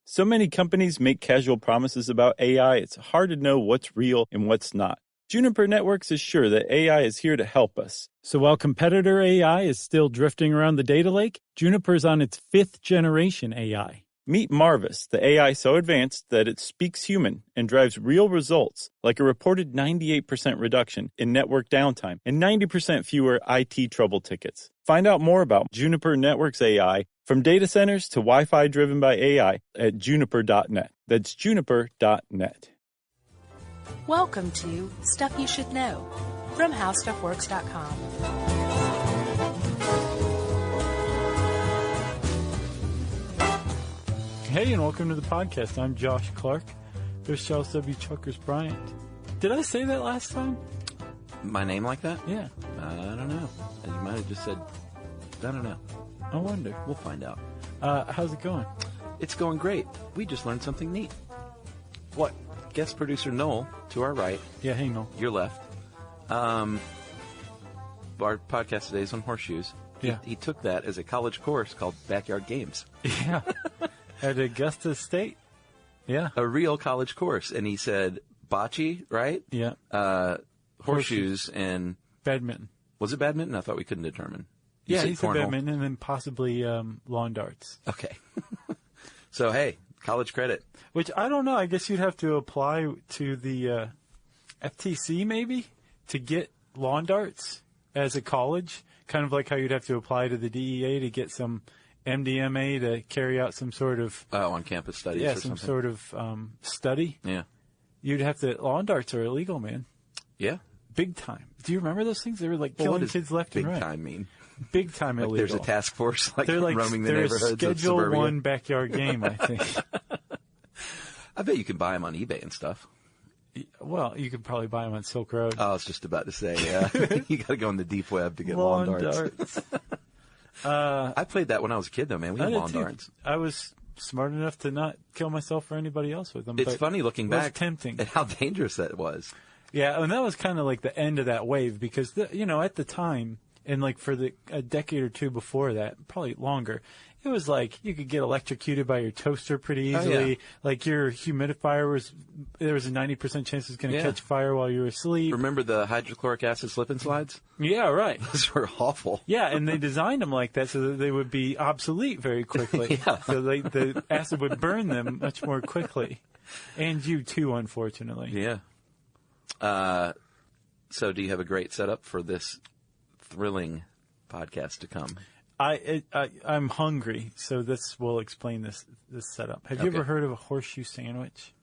So many companies make casual promises about AI, it's hard to know what's real and what's not. Juniper Networks is sure that AI is here to help us. So while competitor AI is still drifting around the data lake, Juniper's on its 5th generation AI. Meet Marvis, the AI so advanced that it speaks human and drives real results, like a reported 98% reduction in network downtime and 90% fewer IT trouble tickets. Find out more about Juniper Networks AI, from data centers to Wi-Fi driven by AI, at juniper.net. That's juniper.net. Welcome to Stuff You Should Know from HowStuffWorks.com. Hey, and welcome to the podcast. I'm Josh Clark. There's Charles W. Chuckers Bryant. Did I say that last time? My name like that? Yeah. I don't know. You might have just said, I don't know. I wonder. We'll find out. How's it going? It's going great. We just learned something neat. What? Guest producer Noel, to our right. Yeah, hey, Noel. Your left. Our podcast today is on horseshoes. Yeah. He took that as a college course called Backyard Games. Yeah. At Augusta State. Yeah. A real college course. And he said bocce, right? Yeah. Horseshoes and... Badminton. Was it badminton? I thought we couldn't determine. Yeah, he said badminton and then possibly lawn darts. Okay. So, hey, college credit. Which, I don't know. I guess you'd have to apply to the FTC, maybe, to get lawn darts as a college. Kind of like how you'd have to apply to the DEA to get some MDMA to carry out some sort of... on-campus studies or something. some sort of study. Yeah. You'd have to... Lawn darts are illegal, man. Yeah. Big time. Do you remember those things? They were like killing kids left and right. Big time mean? Big time illegal. There's a task force they're like roaming the neighborhoods of suburbia. Schedule 1 backyard game, I think. I bet you can buy them on eBay and stuff. Well, you could probably buy them on Silk Road. I was just about to say, yeah. You got to go on the deep web to get lawn darts. I played that when I was a kid, though, man. We had lawn darts. I was smart enough to not kill myself or anybody else with them. It's funny looking back tempting. at how dangerous that was. Yeah, and that was kind of like the end of that wave because, at the time, and like for a decade or two before that, probably longer, it was like you could get electrocuted by your toaster pretty easily. Oh, yeah. Like your humidifier there was a 90% chance it was going to catch fire while you were asleep. Remember the hydrochloric acid slip and slides? Yeah, right. Those were awful. Yeah, and they designed them like that so that they would be obsolete very quickly. Yeah. So the acid would burn them much more quickly. And you too, unfortunately. Yeah. So do you have a great setup for this thrilling podcast to come? I'm hungry, so this will explain this setup. Have you ever heard of a horseshoe sandwich?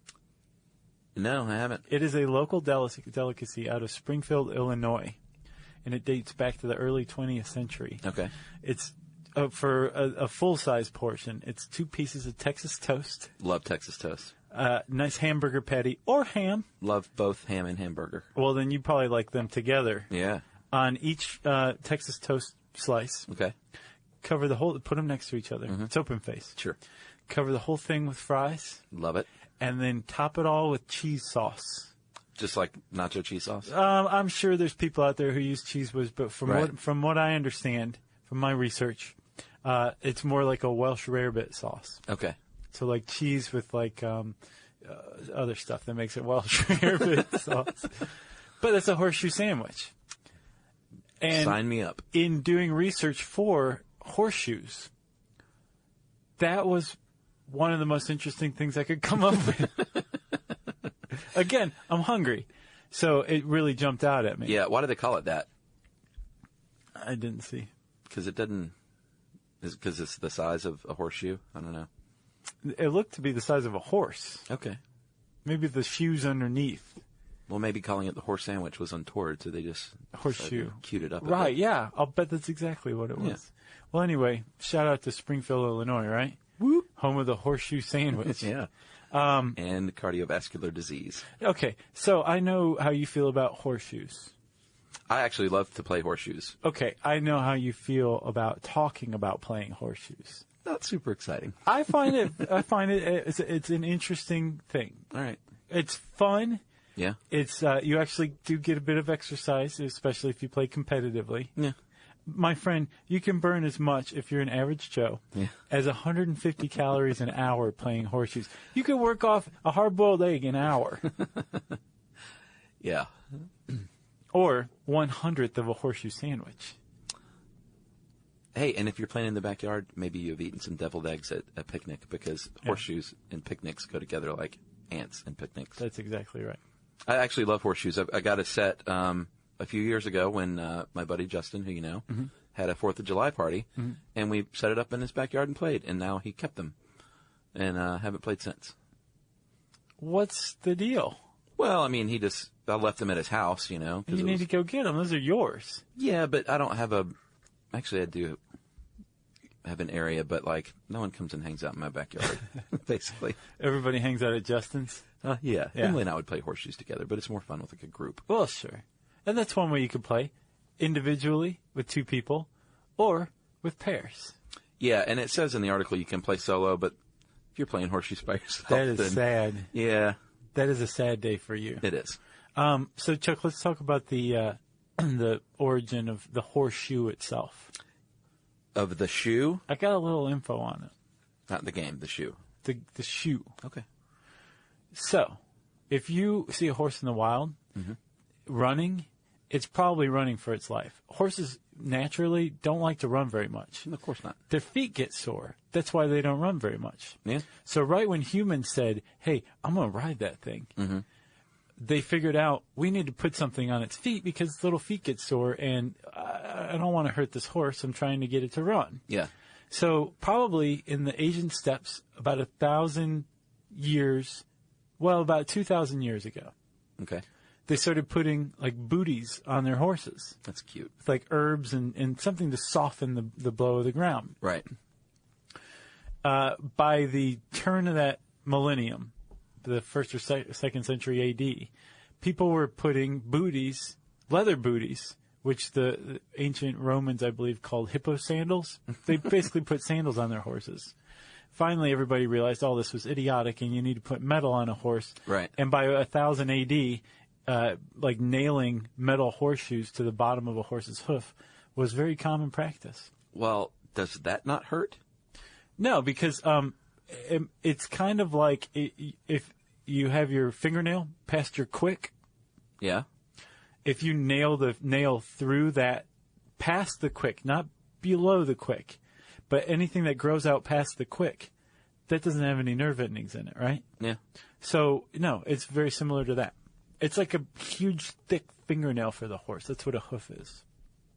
No, I haven't. It is a local delicacy out of Springfield, Illinois, and it dates back to the early 20th century. Okay. It's for a full-size portion. It's 2 pieces of Texas toast. Love Texas toast. Nice hamburger patty or ham. Love both ham and hamburger. Well, then you probably like them together. Yeah. On each Texas toast slice. Okay. Cover the whole, put them next to each other. Mm-hmm. It's open face. Sure. Cover the whole thing with fries. Love it. And then top it all with cheese sauce. Just like nacho cheese sauce? I'm sure there's people out there who use Cheez Whiz, but from what I understand, from my research, it's more like a Welsh rarebit sauce. Okay. So like cheese with like other stuff that makes it Welsh rarebit sauce. But it's a horseshoe sandwich. And sign me up. In doing research for horseshoes, that was one of the most interesting things I could come up with. Again, I'm hungry, so it really jumped out at me. Yeah, why do they call it that? I didn't see. Because it doesn't... Is it because it's the size of a horseshoe? I don't know. It looked to be the size of a horse. Okay. Maybe the shoes underneath. Well, maybe calling it the horse sandwich was untoward, so they just horseshoe queued it up. Right, yeah. I'll bet that's exactly what it was. Yeah. Well, anyway, shout out to Springfield, Illinois, right? Whoop. Home of the horseshoe sandwich. Yeah. And cardiovascular disease. Okay, so I know how you feel about horseshoes. I actually love to play horseshoes. Okay, I know how you feel about talking about playing horseshoes. Not super exciting. I find it's an interesting thing. All right. It's fun. Yeah. It's you actually do get a bit of exercise, especially if you play competitively. Yeah. my friend, you can burn as much, if you're an average Joe, as 150 calories an hour playing horseshoes. You can work off a hard-boiled egg in an hour. Yeah. Or 1/100th of a horseshoe sandwich. Hey, and if you're playing in the backyard, maybe you've eaten some deviled eggs at a picnic, because horseshoes and picnics go together like ants and picnics. That's exactly right. I actually love horseshoes. I got a set a few years ago when my buddy Justin, who you know, had a 4th of July party, and we set it up in his backyard and played, and now he kept them, and haven't played since. What's the deal? Well, I mean, I left them at his house, you know. You need to go get them. Those are yours. Yeah, but I don't have actually I do have an area, but like no one comes and hangs out in my backyard, basically. Everybody hangs out at Justin's? Yeah. Emily and I would play horseshoes together, but it's more fun with like a group. Well, sure. And that's one way you could play, individually with 2 people, or with pairs. Yeah, and it says in the article you can play solo, but if you're playing horseshoes by yourself, that is sad. Yeah, that is a sad day for you. It is. So, Chuck, let's talk about the origin of the horseshoe itself. Of the shoe? I got a little info on it. Not the game, the shoe. The shoe. Okay. So, if you see a horse in the wild running, it's probably running for its life. Horses naturally don't like to run very much. Of course not. Their feet get sore. That's why they don't run very much. Yeah. So right when humans said, hey, I'm going to ride that thing, they figured out we need to put something on its feet because its little feet get sore, and I don't want to hurt this horse. I'm trying to get it to run. Yeah. So probably in the Asian steppes about 1,000 years, well, about 2,000 years ago. Okay. They started putting like booties on their horses. That's cute. With like herbs and something to soften the blow of the ground. Right. By the turn of that millennium, the 1st or 2nd century AD, people were putting booties, leather booties, which the ancient Romans, I believe, called hippo sandals. They basically put sandals on their horses. Finally, everybody realized all this was idiotic and you need to put metal on a horse. Right. And by 1000 AD, like nailing metal horseshoes to the bottom of a horse's hoof was very common practice. Well, does that not hurt? No, because it's kind of like if you have your fingernail past your quick. Yeah. If you nail the nail through that, past the quick, not below the quick, but anything that grows out past the quick, that doesn't have any nerve endings in it, right? Yeah. So, no, it's very similar to that. It's like a huge, thick fingernail for the horse. That's what a hoof is.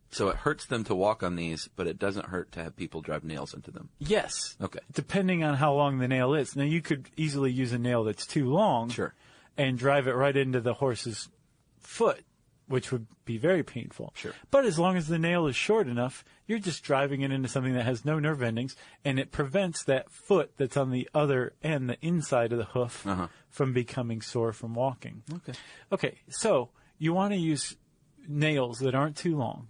So it hurts them to walk on these, but it doesn't hurt to have people drive nails into them. Yes. Okay. Depending on how long the nail is. Now, you could easily use a nail that's too long. Sure. And drive it right into the horse's foot, which would be very painful. Sure. But as long as the nail is short enough, you're just driving it into something that has no nerve endings, and it prevents that foot that's on the other end, the inside of the hoof, from becoming sore from walking. Okay. Okay, so you want to use nails that aren't too long,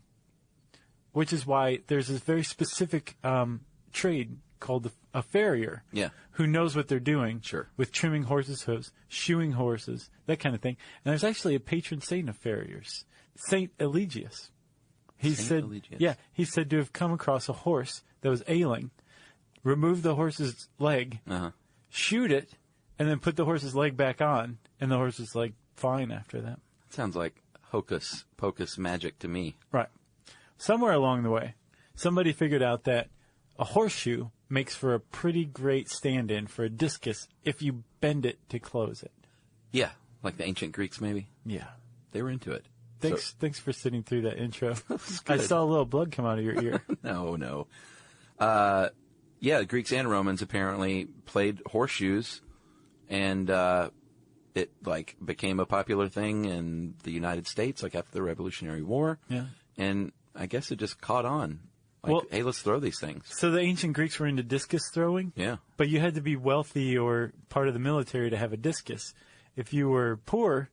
which is why there's this very specific trade called a farrier. Yeah. Who knows what they're doing. Sure. With trimming horses' hooves, shoeing horses, that kind of thing. And there's actually a patron saint of farriers, Saint Eligius. He's said to have come across a horse that was ailing, remove the horse's leg, shoot it, and then put the horse's leg back on, and the horse is like fine after that. Sounds like hocus pocus magic to me. Right. Somewhere along the way, somebody figured out that a horseshoe makes for a pretty great stand-in for a discus if you bend it to close it. Yeah, like the ancient Greeks, maybe. Yeah. They were into it. Thanks for sitting through that intro. I saw a little blood come out of your ear. No. Yeah, the Greeks and Romans apparently played horseshoes, and it like became a popular thing in the United States, like after the Revolutionary War. Yeah. And I guess it just caught on. Like, hey, let's throw these things. So the ancient Greeks were into discus throwing? Yeah. But you had to be wealthy or part of the military to have a discus. If you were poor,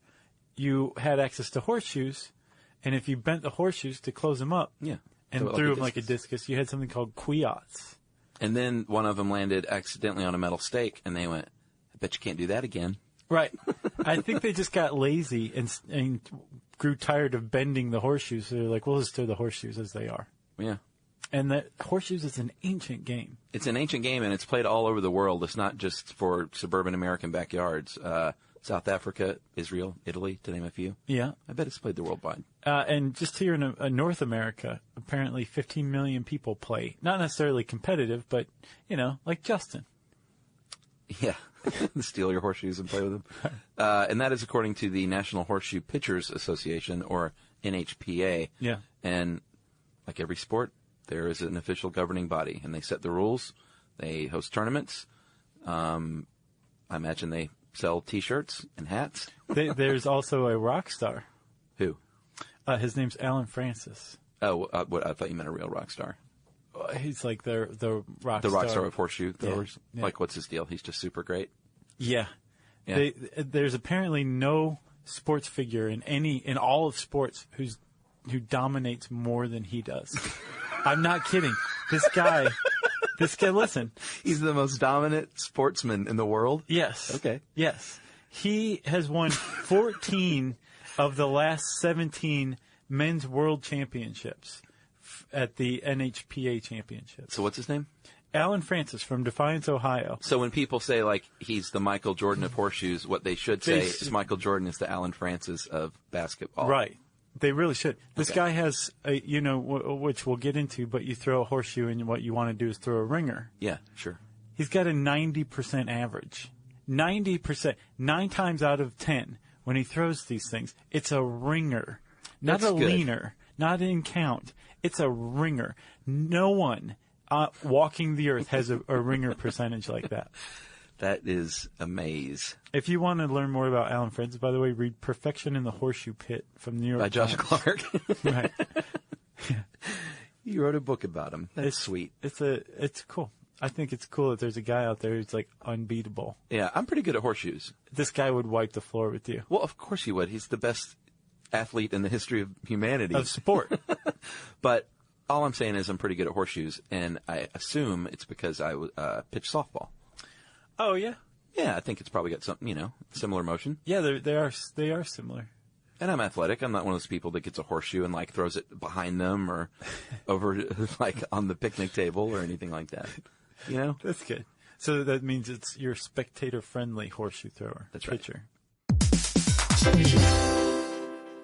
you had access to horseshoes, and if you bent the horseshoes to close them up and threw them like a discus, you had something called quiots. And then one of them landed accidentally on a metal stake, and they went, I bet you can't do that again. Right. I think they just got lazy and grew tired of bending the horseshoes, so they're like, we'll just throw the horseshoes as they are. Yeah. And that horseshoes is an ancient game. It's an ancient game, and it's played all over the world. It's not just for suburban American backyards. South Africa, Israel, Italy, to name a few. Yeah. I bet it's played the worldwide. And just here in North America, apparently 15 million people play. Not necessarily competitive, but, like Justin. Yeah. Steal your horseshoes and play with them. And that is according to the National Horseshoe Pitchers Association, or NHPA. Yeah. And like every sport, there is an official governing body, and they set the rules. They host tournaments. I imagine they sell T-shirts and hats. There's also a rock star. Who? His name's Alan Francis. Oh, I thought you meant a real rock star. He's like the rock star. The rock star of horseshoe throwers? Yeah. Like, what's his deal? He's just super great? Yeah. Yeah. There's apparently no sports figure in all of sports who dominates more than he does. I'm not kidding. This guy, listen. He's the most dominant sportsman in the world? Yes. Okay. Yes. He has won 14 of the last 17 men's world championships at the NHPA championships. So what's his name? Alan Francis from Defiance, Ohio. So when people say, like, he's the Michael Jordan of horseshoes, what they should say is Michael Jordan is the Alan Francis of basketball. Right. They really should. This guy has, which we'll get into, but you throw a horseshoe and what you want to do is throw a ringer. Yeah, sure. He's got a 90% average. 90%. 9 times out of 10, when he throws these things, it's a ringer. Not That's a good. leaner. Not in count. It's a ringer. No one walking the earth has a ringer percentage like that. That is a maze. If you want to learn more about Alan Francis, by the way, read Perfection in the Horseshoe Pit from New York By Josh Times. Clark. Right. You wrote a book about him. That's sweet. It's cool. I think it's cool that there's a guy out there who's like unbeatable. Yeah, I'm pretty good at horseshoes. This guy would wipe the floor with you. Well, of course he would. He's the best athlete in the history of humanity. Of sport. But all I'm saying is I'm pretty good at horseshoes, and I assume it's because I pitch softball. Oh, yeah? Yeah, I think it's probably got something, similar motion. Yeah, they are similar. And I'm athletic. I'm not one of those people that gets a horseshoe and, like, throws it behind them or over, like, on the picnic table or anything like that. That's good. So that means it's your spectator-friendly horseshoe thrower. That's right. Pitcher.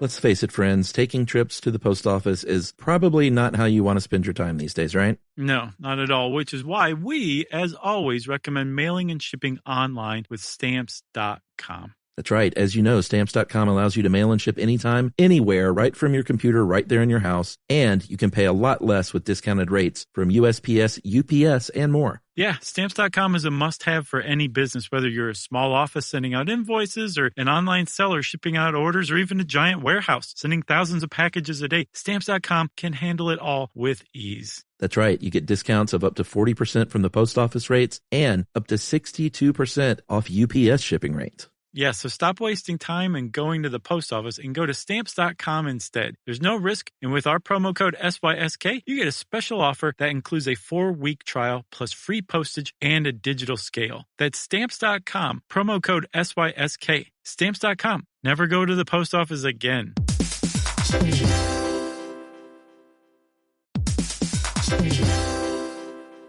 Let's face it, friends, taking trips to the post office is probably not how you want to spend your time these days, right? No, not at all, which is why we, as always, recommend mailing and shipping online with Stamps.com. That's right. As you know, Stamps.com allows you to mail and ship anytime, anywhere, right from your computer, right there in your house. And you can pay a lot less with discounted rates from USPS, UPS, and more. Yeah, Stamps.com is a must-have for any business, whether you're a small office sending out invoices or an online seller shipping out orders or even a giant warehouse sending thousands of packages a day. Stamps.com can handle it all with ease. That's right. You get discounts of up to 40% from the post office rates and up to 62% off UPS shipping rates. Yeah, so stop wasting time and going to the post office and go to Stamps.com instead. There's no risk, and with our promo code SYSK, you get a special offer that includes a 4-week trial plus free postage and a digital scale. That's Stamps.com, promo code SYSK. Stamps.com. Never go to the post office again.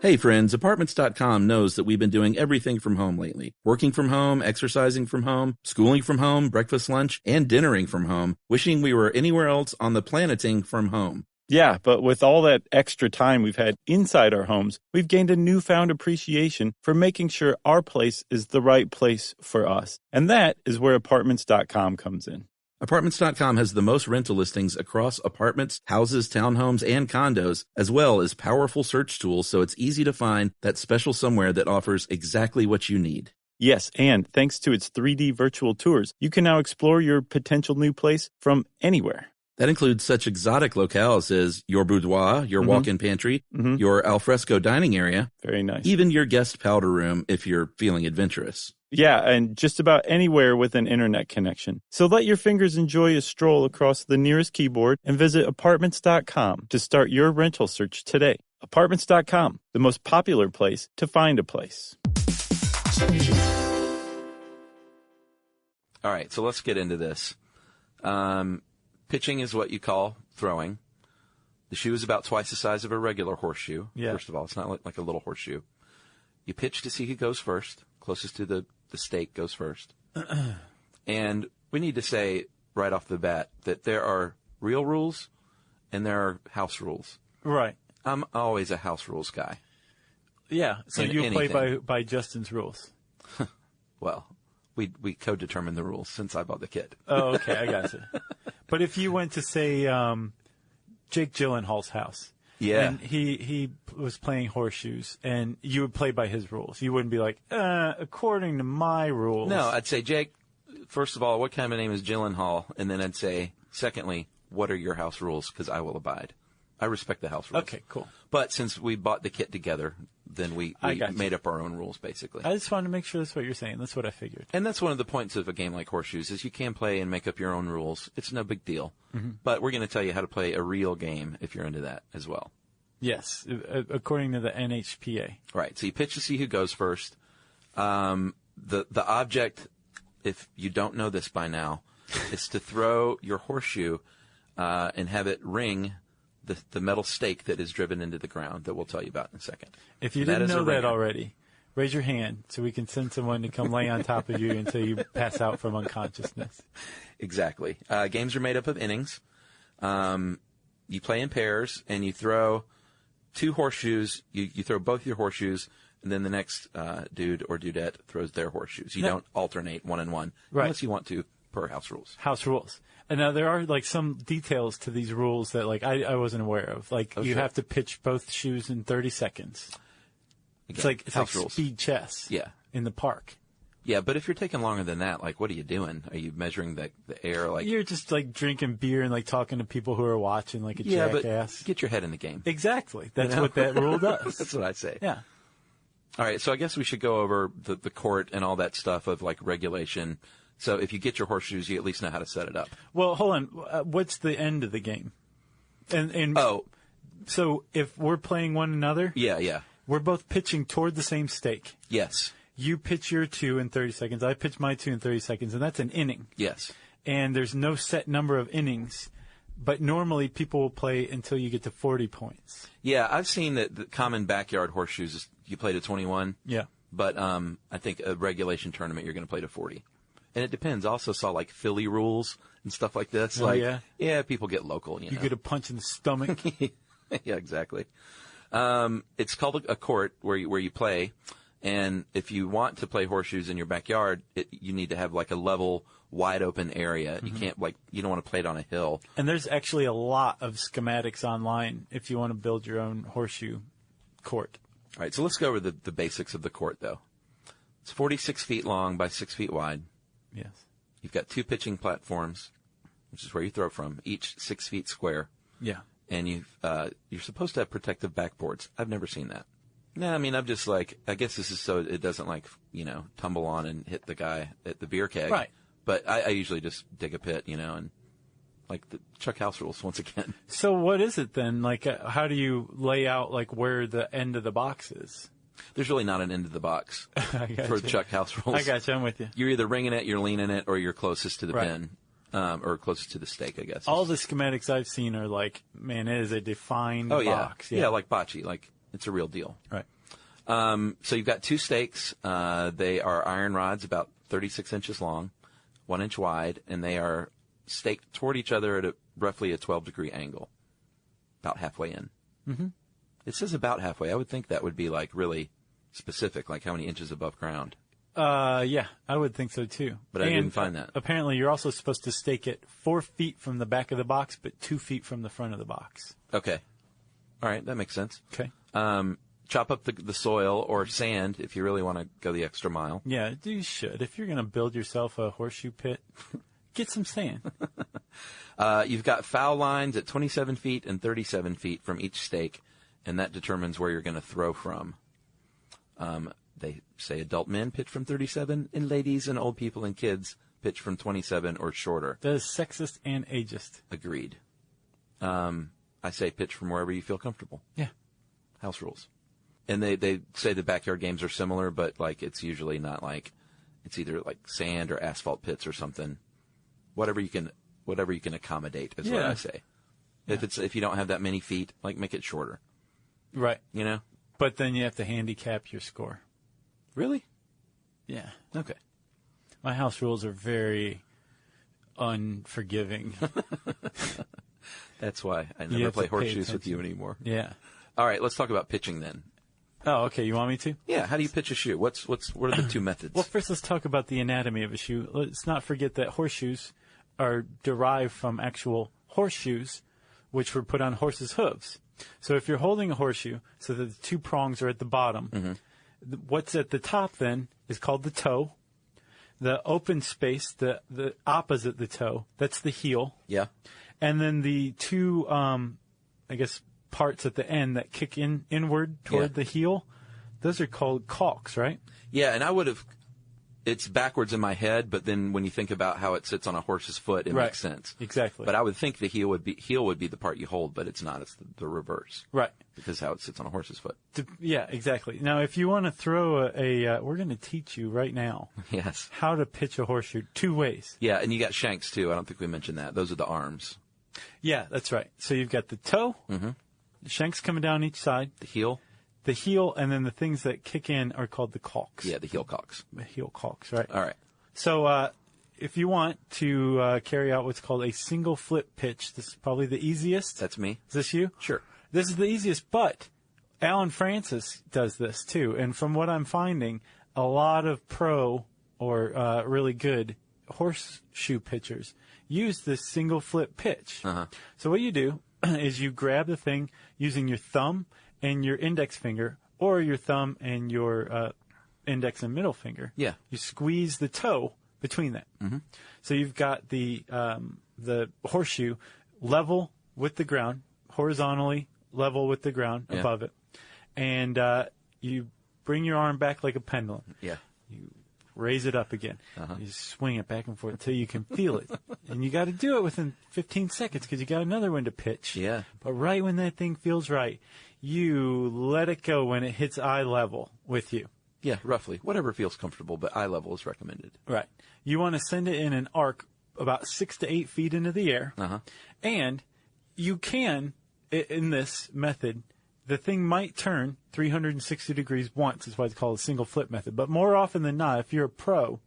Hey friends, Apartments.com knows that we've been doing everything from home lately. Working from home, exercising from home, schooling from home, breakfast, lunch, and dinnering from home, wishing we were anywhere else on the planeting from home. Yeah, but with all that extra time we've had inside our homes, we've gained a newfound appreciation for making sure our place is the right place for us. And that is where Apartments.com comes in. Apartments.com has the most rental listings across apartments, houses, townhomes, and condos, as well as powerful search tools so it's easy to find that special somewhere that offers exactly what you need. Yes, and thanks to its 3D virtual tours, you can now explore your potential new place from anywhere. That includes such exotic locales as your boudoir, your walk-in pantry, your alfresco dining area. Very nice. Even your guest powder room if you're feeling adventurous. Yeah, and just about anywhere with an internet connection. So let your fingers enjoy a stroll across the nearest keyboard and visit Apartments.com to start your rental search today. Apartments.com, the most popular place to find a place. All right, so let's get into this. Pitching is what you call throwing. The shoe is about twice the size of a regular horseshoe. Yeah. First of all, it's not like a little horseshoe. You pitch to see who goes first. Closest to the stake goes first. And we need to say right off the bat that there are real rules and there are house rules. Right. I'm always a house rules guy. Yeah. So In you play anything. by Justin's rules. Well, we co-determine the rules since I bought the kit. Oh, okay. I got you. But if you went to, say, Jake Gyllenhaal's house. Yeah. And he was playing horseshoes, and you would play by his rules. You wouldn't be like, according to my rules. No, I'd say, Jake, first of all, what kind of name is Gyllenhaal? And then I'd say, secondly, what are your house rules? Because I will abide. I respect the house rules. Okay, cool. But since we bought the kit together, then we I got you. made up our own rules, basically. I just wanted to make sure that's what you're saying. That's what I figured. And that's one of the points of a game like Horseshoes is you can play and make up your own rules. It's no big deal. Mm-hmm. But we're going to tell you how to play a real game if you're into that as well. Yes, according to the NHPA. Right. So you pitch to see who goes first. The object, if you don't know this by now, is to throw your horseshoe and have it ring the metal stake that is driven into the ground that we'll tell you about in a second. If you That didn't is a know that ringer. already, raise your hand so we can send someone to come lay on top of you until you pass out from unconsciousness. Exactly. Games are made up of innings. You play in pairs, and you throw two horseshoes. You throw both your horseshoes, and then the next dude or dudette throws their horseshoes. You No. don't alternate one and one, Right. unless you want to, per house rules. House rules. And now there are like some details to these rules that like I wasn't aware of. Like Oh, you sure. have to pitch both shoes in 30 seconds. It's Again, like house rules. speed chess. Yeah. In the park. Yeah, but if you're taking longer than that, like, what are you doing? Are you measuring the air? Like, You're just like drinking beer and like talking to people who are watching like a jackass. but get your head in the game. Exactly. That's know? what that rule does. That's what I say. Yeah. All right, so I guess we should go over the court and all that stuff of, like, regulation. So if you get your horseshoes, you at least know how to set it up. Well, hold on. What's the end of the game? And Oh, so if we're playing one another, yeah. we're both pitching toward the same stake. Yes. You pitch your two in 30 seconds. I pitch my two in 30 seconds, and that's an inning. Yes. And there's no set number of innings, but normally people will play until you get to 40 points. Yeah, I've seen that the common backyard horseshoes, you play to 21. Yeah. But I think a regulation tournament, you're going to play to 40. And it depends. I also saw, like, Philly rules and stuff like this. Oh, like, yeah? people get local, you You know. get a punch in the stomach. Yeah, exactly. It's called a court where you play, and if you want to play horseshoes in your backyard, you need to have like a level, wide open area. Mm-hmm. You can't you don't want to play it on a hill. And there's actually a lot of schematics online if you want to build your own horseshoe court. All right, so let's go over the basics of the court, though. It's 46 feet long by 6 feet wide. Yes. You've got two pitching platforms, which is where you throw from, each 6 feet square. Yeah. And you're supposed to have protective backboards. I've never seen that. No, I mean, I'm just like, I guess this is so it doesn't like, tumble on and hit the guy at the beer keg. Right. But I usually just dig a pit, and like the Chuck House rules once again. So what is it then? Like, how do you lay out like where the end of the box is? There's really not an end of the box I got for you. Chuck House rules. I got you. I'm with you. You're either ringing it, you're leaning it, or you're closest to the Right. pin, or closest to the stake, I guess. All the schematics I've seen are like, man, it is a defined box. Yeah, like bocce, like it's a real deal. Right. So you've got two stakes. They are iron rods about 36 inches long, 1 inch wide, and they are staked toward each other at roughly a 12-degree angle, about halfway in. Mm-hmm. It says about halfway. I would think that would be like really specific, like how many inches above ground. Yeah, I would think so too. But I didn't find that. Apparently, you're also supposed to stake it 4 feet from the back of the box, but 2 feet from the front of the box. Okay. All right, that makes sense. Okay. Chop up the soil or sand if you really want to go the extra mile. Yeah, you should. If you're going to build yourself a horseshoe pit, get some sand. You've got foul lines at 27 feet and 37 feet from each stake, and that determines where you're going to throw from. They say adult men pitch from 37, and ladies and old people and kids pitch from 27 or shorter. That is sexist and ageist. Agreed. I say pitch from wherever you feel comfortable. Yeah. House rules. And they say the backyard games are similar, but like it's usually not like it's either like sand or asphalt pits or something. Whatever you can accommodate is what Yeah. I say. If you don't have that many feet, like make it shorter. Right. You know? But then you have to handicap your score. Really? Yeah. Okay. My house rules are very unforgiving. That's why I You never have play to pay horseshoes with attention. you anymore. Yeah. All right, let's talk about pitching then. Oh, okay. You want me to? Yeah, how do you pitch a shoe? What are the two methods? Well, first let's talk about the anatomy of a shoe. Let's not forget that horseshoes are derived from actual horseshoes, which were put on horses' hooves. So if you're holding a horseshoe, so that the two prongs are at the bottom, what's at the top then is called the toe. The open space, the opposite the toe, that's the heel. Yeah. And then the two, parts at the end that kick inward toward the heel, those are called caulks, right? Yeah, and it's backwards in my head, but then when you think about how it sits on a horse's foot, it Right. makes sense. Exactly. But I would think the heel would be the part you hold, but it's not. It's the reverse. Right. Because how it sits on a horse's foot. Yeah, exactly. Now, if you want to throw we're going to teach you right now Yes. how to pitch a horseshoe two ways. Yeah, and you got shanks too. I don't think we mentioned that. Those are the arms. Yeah, that's right. So you've got the toe, the shanks coming down each side, The heel? the heel, and then the things that kick in are called the caulks. Yeah, the heel cocks. The heel caulks, right? All right. So if you want to carry out what's called a single flip pitch, this is probably the easiest. That's me. Is this you? Sure. This is the easiest, but Alan Francis does this too. And from what I'm finding, a lot of pro or really good horseshoe pitchers use this single flip pitch. So what you do is you grab the thing using your thumb and your index finger, or your thumb and your index and middle finger. Yeah. You squeeze the toe between that. So you've got the horseshoe level with the ground, horizontally level with the ground above it, and you bring your arm back like a pendulum. Yeah. You raise it up again. You swing it back and forth until you can feel it. And you got to do it within 15 seconds because you got another one to pitch. Yeah. But right when that thing feels right, you let it go when it hits eye level with you. Yeah, roughly. Whatever feels comfortable, but eye level is recommended. Right. You want to send it in an arc about 6 to 8 feet into the air. And you can, in this method, the thing might turn 360 degrees once. That's why it's called a single flip method. But more often than not, if you're a pro,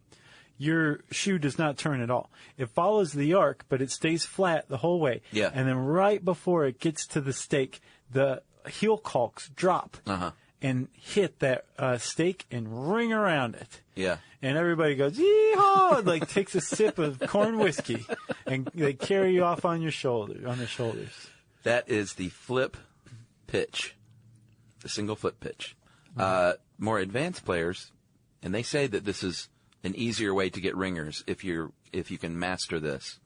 your shoe does not turn at all. It follows the arc, but it stays flat the whole way. Yeah. And then right before it gets to the stake, the heel caulks drop and hit that stake and ring around it. Yeah. And everybody goes, yee-haw, and like takes a sip of corn whiskey, and they carry you off on their shoulders. That is the flip pitch, the single flip pitch. More advanced players, and they say that this is an easier way to get ringers if you can master this.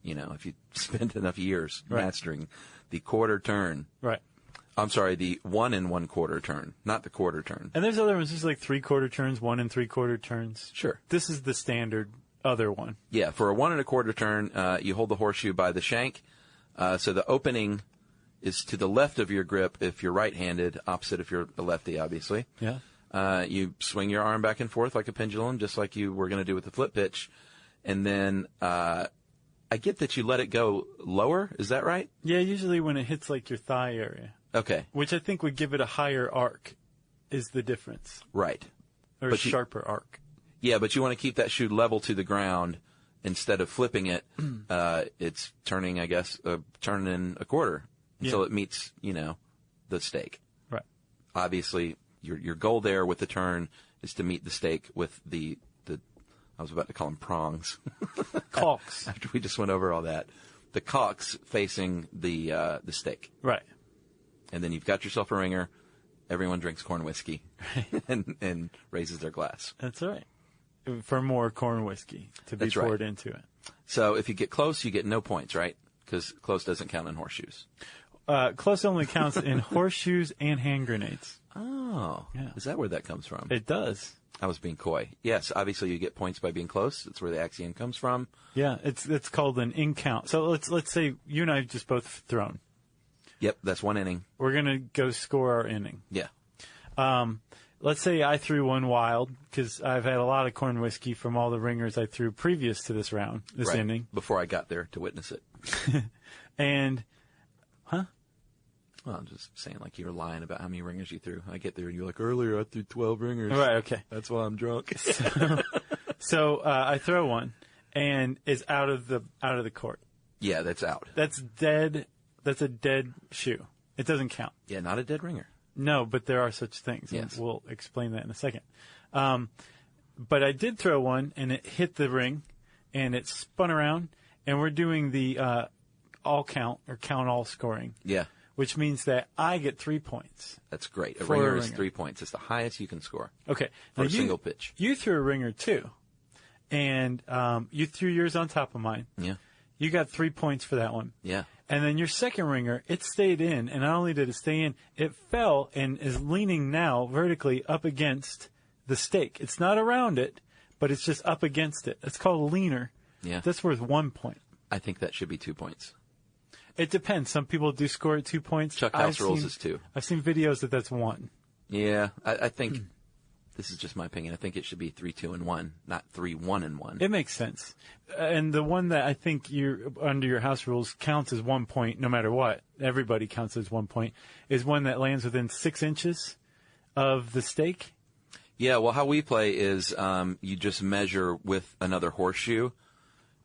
You know, if you spend enough years mastering the quarter turn. Right. I'm sorry, the 1 1/4 turn, not the quarter turn. And there's other ones, there's like 3/4 turns, 1 3/4 turns. Sure. This is the standard other one. Yeah, for a 1 1/4 turn, you hold the horseshoe by the shank. So the opening is to the left of your grip if you're right-handed, opposite if you're a lefty, obviously. Yeah. You swing your arm back and forth like a pendulum, just like you were going to do with the flip pitch. And then I get that you let it go lower. Is that right? Yeah, usually when it hits like your thigh area, Okay. which I think would give it a higher arc is the difference, Right. or a But you- sharper arc. Yeah, but you want to keep that shoe level to the ground. Instead of flipping it, it's turning, I guess, turning a quarter until it meets, the stake. Right. Obviously, your goal there with the turn is to meet the stake with the I was about to call them prongs. Caulks. After we just went over all that. The caulks facing the stake. Right. And then you've got yourself a ringer. Everyone drinks corn whiskey and raises their glass. That's right. For more corn whiskey to be That's right. poured into it. So if you get close, you get no points, right? Because close doesn't count in horseshoes. Close only counts in horseshoes and hand grenades. Oh. Yeah. Is that where that comes from? It does. I was being coy. Yes, obviously you get points by being close. That's where the axiom comes from. Yeah, it's called an in count. So let's say you and I have just both thrown. Yep, that's one inning. We're gonna go score our inning. Yeah. Let's say I threw one wild because I've had a lot of corn whiskey from all the ringers I threw previous to this round, this Right. inning, Before I got there to witness it. and Huh? Well, I'm just saying, like, you were lying about how many ringers you threw. I get there and you're like, earlier I threw 12 ringers. Right, okay. That's why I'm drunk. So I throw one, and it's out of the court. Yeah, that's out. That's dead. That's a dead shoe. It doesn't count. Yeah, not a dead ringer. No, but there are such things. Yes. And we'll explain that in a second. But I did throw one, and it hit the ring, and it spun around, and we're doing the all count or count all scoring. Yeah. Which means that I get 3 points. That's great. A For ringer a is ringer. 3 points. It's the highest you can score Okay. for Now a single pitch. You threw a ringer too, and you threw yours on top of mine. Yeah. You got 3 points for that one. Yeah. And then your second ringer, it stayed in, and not only did it stay in, it fell and is leaning now vertically up against the stake. It's not around it, but it's just up against it. It's called a leaner. Yeah. That's worth 1 point. I think that should be 2 points. It depends. Some people do score at 2 points. Chuck House rules is 2. I've seen videos that's 1. Yeah. I think, this is just my opinion, I think it should be 3, 2, and 1, not 3, 1, and 1. It makes sense. And the one that I think under your house rules counts as 1 point no matter what, everybody counts as 1 point, is one that lands within 6 inches of the stake. Yeah, well, how we play is you just measure with another horseshoe,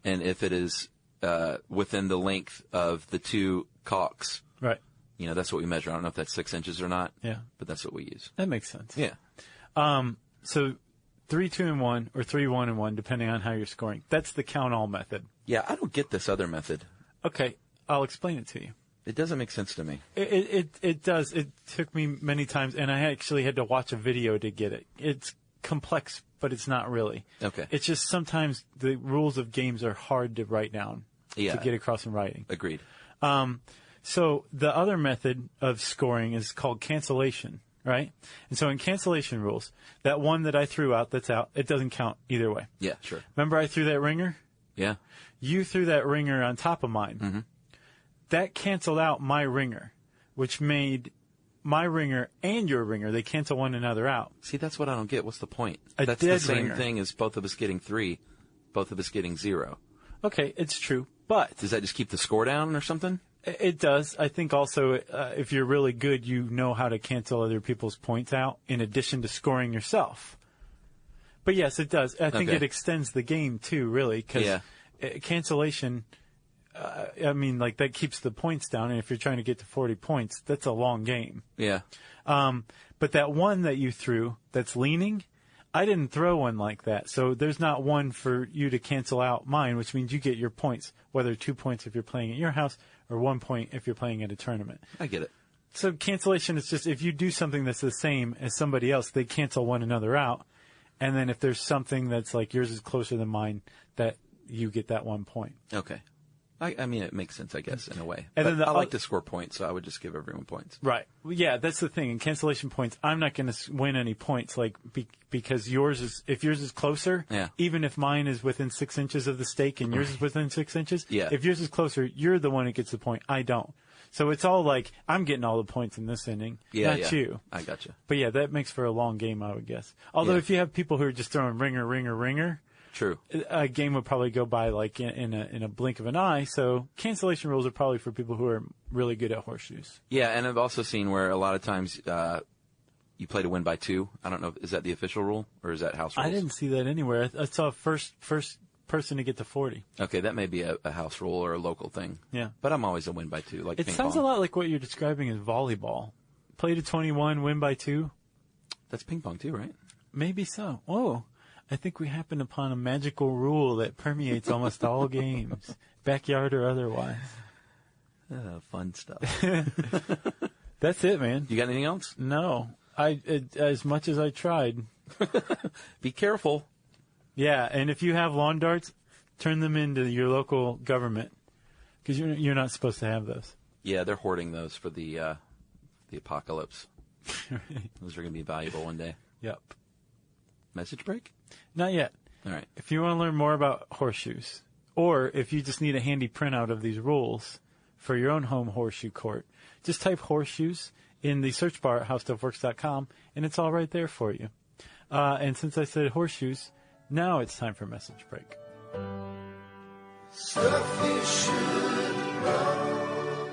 and if it is within the length of the 2 caulks, Right. That's what we measure. I don't know if that's 6 inches or not. Yeah. But that's what we use. That makes sense. Yeah. So 3, 2, and 1, or 3, 1, and 1, depending on how you're scoring. That's the count all method. Yeah, I don't get this other method. Okay, I'll explain it to you. It doesn't make sense to me. It does. It took me many times, and I actually had to watch a video to get it. It's complex, but it's not really. Okay. It's just sometimes the rules of games are hard to write down Yeah. to get across in writing. Agreed. So the other method of scoring is called cancellation, right? And so in cancellation rules, that one that I threw out that's out, it doesn't count either way. Yeah, sure. Remember I threw that ringer? Yeah. You threw that ringer on top of mine. Mm-hmm. That canceled out my ringer, which made my ringer and your ringer, they cancel one another out. See, that's what I don't get. What's the point? A That's dead the same ringer. thing as both of us getting 3, both of us getting 0. Okay, it's true, but Does that just keep the score down or something? it does. I think also if you're really good, you know how to cancel other people's points out in addition to scoring yourself. But yes, it does. I think Okay. it extends the game too, really, because Yeah. cancellation, I mean, like that keeps the points down. And if you're trying to get to 40 points, that's a long game. Yeah. But that one that you threw that's leaning, I didn't throw one like that. So there's not one for you to cancel out mine, which means you get your points, whether 2 points if you're playing at your house or 1 point if you're playing at a tournament. I get it. So cancellation is just if you do something that's the same as somebody else, they cancel one another out. And then if there's something that's like yours is closer than mine, that you get that 1 point. Okay. I mean, it makes sense, I guess, in a way. And But then I like to score points, so I would just give everyone points. Right. Well, yeah, that's the thing. In cancellation points, I'm not going to win any points, like because if yours is closer, Yeah. even if mine is within 6 inches of the stake and yours is within 6 inches, Yeah. if yours is closer, you're the one who gets the point. I don't. So it's all like I'm getting all the points in this inning, Yeah, not yeah. you. I gotcha. But yeah, that makes for a long game, I would guess. Although Yeah. if you have people who are just throwing ringer, True. a game would probably go by like in a blink of an eye. So cancellation rules are probably for people who are really good at horseshoes. Yeah, and I've also seen where a lot of times you play to win by 2. I don't know, is that the official rule or is that house rules? I didn't see that anywhere. I saw first person to get to 40. Okay, that may be a house rule or a local thing. Yeah. But I'm always a win by 2, like It ping sounds pong. a lot like what you're describing as volleyball. Play to 21, win by 2. That's ping pong too, right? Maybe so. Oh, I think we happened upon a magical rule that permeates almost all games, backyard or otherwise. Fun stuff. That's it, man. You got anything else? No, as much as I tried. Be careful. Yeah, and if you have lawn darts, turn them into your local government because you're not supposed to have those. Yeah, they're hoarding those for the apocalypse. Those are going to be valuable one day. Yep. Message break? Not yet. All right. If you want to learn more about horseshoes, or if you just need a handy printout of these rules for your own home horseshoe court, just type horseshoes in the search bar at howstuffworks.com, and it's all right there for you. And since I said horseshoes, now it's time for message break. Stuff you should know.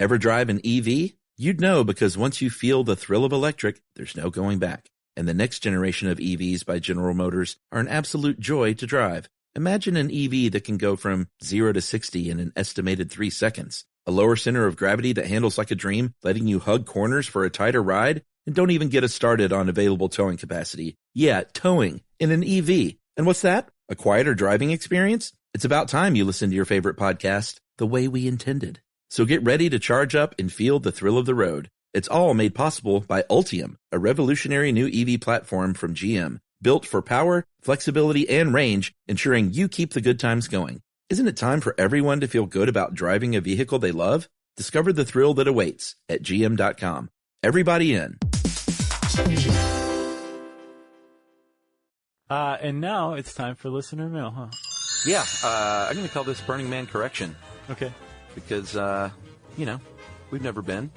Ever drive an EV? You'd know, because once you feel the thrill of electric, there's no going back. And the next generation of EVs by General Motors are an absolute joy to drive. Imagine an EV that can go from 0 to 60 in an estimated 3 seconds. A lower center of gravity that handles like a dream, letting you hug corners for a tighter ride. And don't even get us started on available towing capacity. Yeah, towing in an EV. And what's that? A quieter driving experience? It's about time you listened to your favorite podcast the way we intended. So get ready to charge up and feel the thrill of the road. It's all made possible by Ultium, a revolutionary new EV platform from GM, built for power, flexibility, and range, ensuring you keep the good times going. Isn't it time for everyone to feel good about driving a vehicle they love? Discover the thrill that awaits at gm.com. Everybody in. And now it's time for listener mail, huh? Yeah, I'm going to call this Burning Man Correction. Okay. Because, we've never been.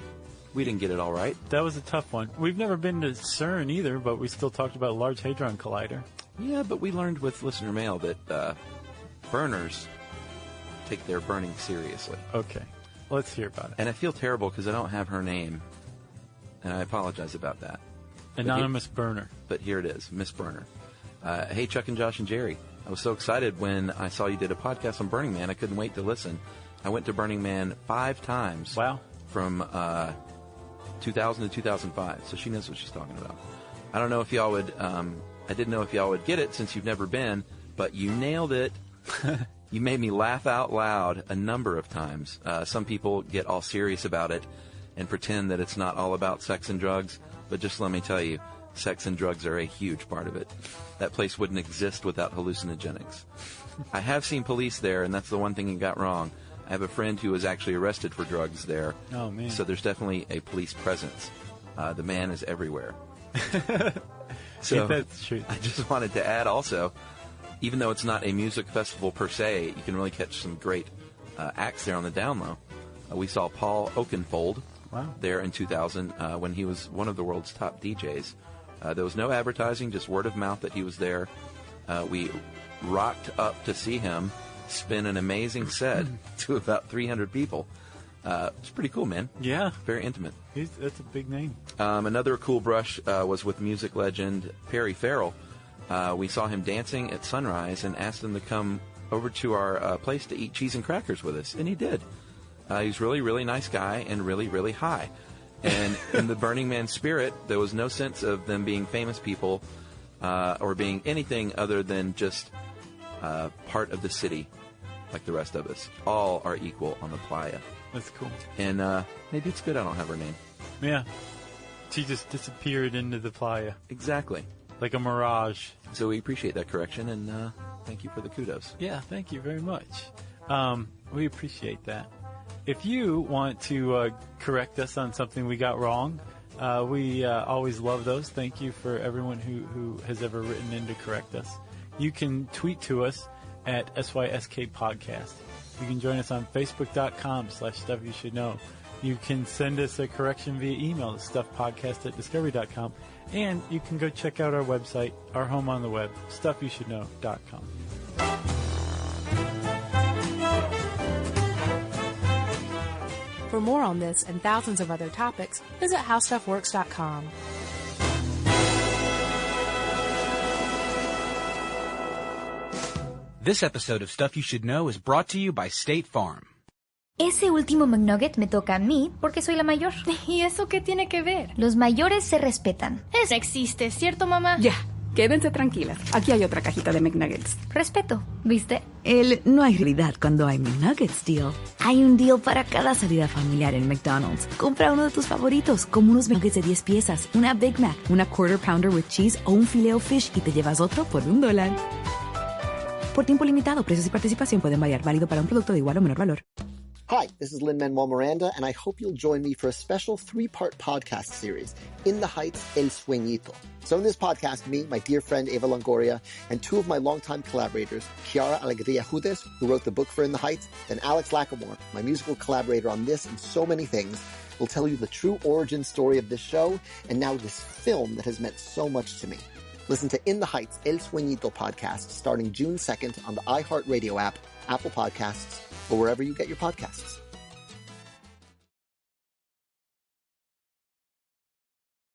We didn't get it all right. That was a tough one. We've never been to CERN either, but we still talked about Large Hadron Collider. Yeah, but we learned with listener mail that burners take their burning seriously. Okay. Let's hear about it. And I feel terrible because I don't have her name, and I apologize about that. Anonymous Burner. But here it is, Miss Burner. Hey, Chuck and Josh and Jerry. I was so excited when I saw you did a podcast on Burning Man. I couldn't wait to listen. I went to Burning Man 5 times. Wow. From 2000 to 2005, so she knows what she's talking about. I don't know if y'all would, I didn't know if y'all would get it since you've never been, but you nailed it. You made me laugh out loud a number of times. Some people get all serious about it and pretend that it's not all about sex and drugs, but just let me tell you, sex and drugs are a huge part of it. That place wouldn't exist without hallucinogenics. I have seen police there, and that's the one thing you got wrong. I have a friend who was actually arrested for drugs there. Oh, man. So there's definitely a police presence. The man is everywhere. So that's true. I just wanted to add also, even though it's not a music festival per se, you can really catch some great acts there on the down low. We saw Paul Oakenfold there in 2000 when he was one of the world's top DJs. There was no advertising, just word of mouth that he was there. We rocked up to see him spin an amazing set to about 300 people. It's pretty cool, man. Yeah. Very intimate. That's a big name. Another cool brush was with music legend Perry Farrell. We saw him dancing at sunrise and asked him to come over to our place to eat cheese and crackers with us, and he did. He's really, really nice guy and really, really high. And in the Burning Man spirit, there was no sense of them being famous people or being anything other than just part of the city like the rest of us. All are equal on the playa. That's cool. And maybe it's good I don't have her name. Yeah. She just disappeared into the playa. Exactly. Like a mirage. So we appreciate that correction, and thank you for the kudos. Yeah, thank you very much. We appreciate that. If you want to correct us on something we got wrong, we always love those. Thank you for everyone who has ever written in to correct us. You can tweet to us at SYSK Podcast. You can join us on Facebook.com/Stuff You Should Know. You can send us a correction via email to stuffpodcast@discovery.com. And you can go check out our website, our home on the web, stuffyoushouldknow.com. For more on this and thousands of other topics, visit howstuffworks.com. This episode of Stuff You Should Know is brought to you by State Farm. Ese último McNugget me toca a mí porque soy la mayor. ¿Y eso qué tiene que ver? Los mayores se respetan. Eso existe, ¿cierto, mamá? Ya, quédense tranquilas. Aquí hay otra cajita de McNuggets. Respeto, ¿viste? No hay realidad cuando hay McNuggets deal. Hay un deal para cada salida familiar en McDonald's. Compra uno de tus favoritos, como unos McNuggets de 10 piezas, una Big Mac, una Quarter Pounder with cheese o un Filet-O-Fish y te llevas otro por $1. Por tiempo limitado, precios y participación pueden variar. Válido para un producto de igual o menor valor. Hi, this is Lin-Manuel Miranda, and I hope you'll join me for a special 3-part podcast series, In the Heights, El Sueñito. So in this podcast, me, my dear friend Eva Longoria, and 2 of my longtime collaborators, Chiara Alegria Judes, who wrote the book for In the Heights, and Alex Lackamore, my musical collaborator on this and so many things, will tell you the true origin story of this show, and now this film that has meant so much to me. Listen to In the Heights, El Sueñito podcast starting June 2nd on the iHeartRadio app, Apple Podcasts, or wherever you get your podcasts.